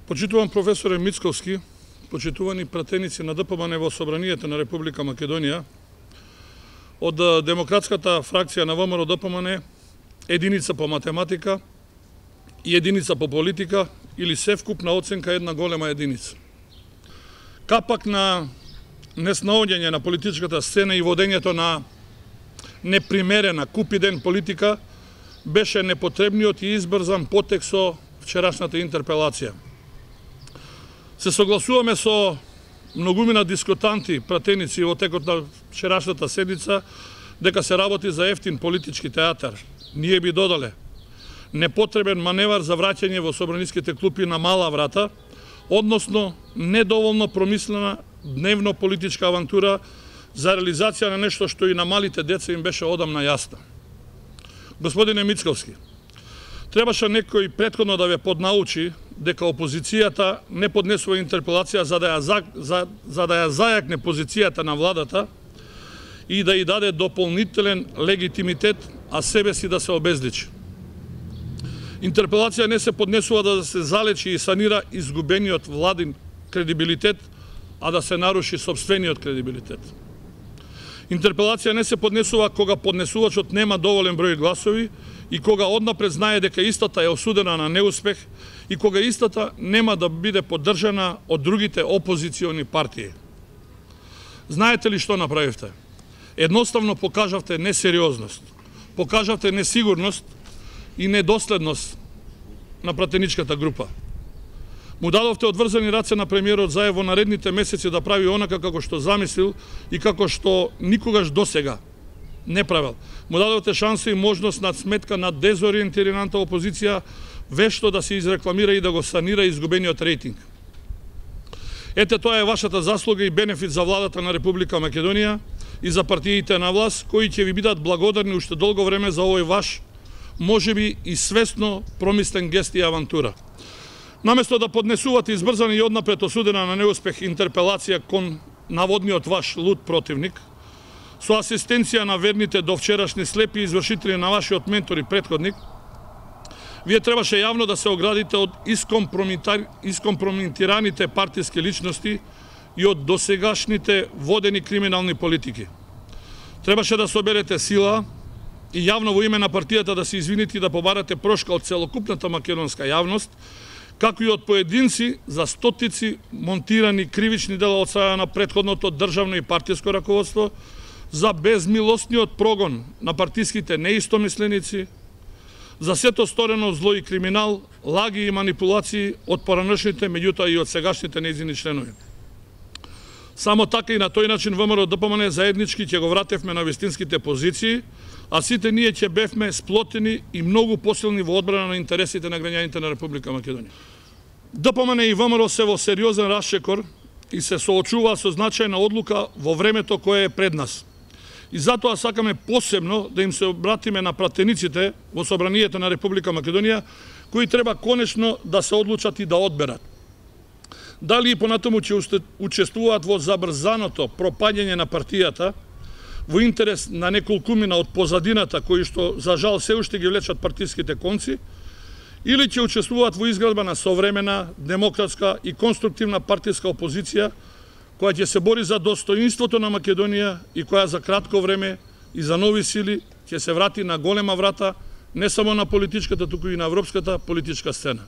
Почитуван професоре Мицковски, почитувани пратеници на ДПМН во Собранието на Република Македонија, од демократската фракција на ВМРО ДПМН, единица по математика и единица по политика, или севкупна оценка една голема единица. Капак на неснаоѓање на политичката сцена и водењето на непримерена купиден политика беше непотребниот и избрзан потек со вчерашната интерпелација. Се согласуваме со многумина дискутанти, пратеници во текот на вчерашната седница, дека се работи за ефтин политички театар. Ние би додале непотребен маневар за враќање во собраниските клупи на мала врата, односно недоволно промислена дневно политичка авантура за реализација на нешто што и на малите деца им беше одамна јасно. Господине Мицковски, требаше некој претходно да ве поднаучи дека опозицијата не поднесува интерпелација за да ја зајакне позицијата на владата и да ја даде дополнителен легитимитет, а себе си да се обезличи. Интерпелација не се поднесува да се залечи и санира изгубениот владин кредибилитет, а да се наруши сопствениот кредибилитет. Интерпелација не се поднесува кога поднесувачот нема доволен број гласови и кога однапред знае дека истата е осудена на неуспех и кога истата нема да биде поддржана од другите опозициони партии. Знаете ли што направивте? Едноставно покажавте несериозност, покажавте несигурност и недоследност на пратеничката група. Му дадовте одврзани раце на премиерот Заев во наредните месеци да прави онака како што замислил и како што никогаш досега не правил. Му дадовте шанса и можност над сметка на дезориентираната опозиција вешто да се изрекламира и да го санира изгубениот рейтинг. Ете, тоа е вашата заслуга и бенефит за владата на Република Македонија и за партиите на власт, кои ќе ви бидат благодарни уште долго време за овој ваш, можеби и свесно промислен гест и авантура. Наместо да поднесувате избрзана и однапред осудена на неуспех интерпелација кон наводниот ваш луд противник, со асистенција на верните до вчерашни слепи извршители на вашиот ментор и претходник, вие требаше јавно да се оградите од искомпрометираните партиски личности и од досегашните водени криминални политики. Требаше да соберете сила и јавно во име на партијата да се извините и да побарате прошка од целокупната македонска јавност, како и од поединци за стотици монтирани кривични дела од страна на претходното државно и партиско раководство, за безмилостниот прогон на партиските неистомисленици, за сето сторено зло и криминал, лаги и манипулации од поранешните, меѓутоа и од сегашните нејзини членови. Само така и на тој начин ВМРО ДПМН заеднички ќе го вратевме на вистинските позиции, а сите ние ќе бевме сплотени и многу посилни во одбрана на интересите на граѓаните на Република Македонија. ДПМН и ВМРО се во сериозен расчекор и се соочуваат со значајна одлука во времето кое е пред нас. И затоа сакаме посебно да им се обратиме на пратениците во Собранието на Република Македонија, кои треба конечно да се одлучат и да одберат. Дали и понатаму ќе учествуваат во забрзаното пропаѓање на партијата, во интерес на неколкумина од позадината, кои што за жал се уште ги влечат партиските конци, или ќе учествуваат во изградба на современа, демократска и конструктивна партиска опозиција, која ќе се бори за достоинството на Македонија и која за кратко време и за нови сили ќе се врати на голема врата, не само на политичката, туку и на европската политичка сцена.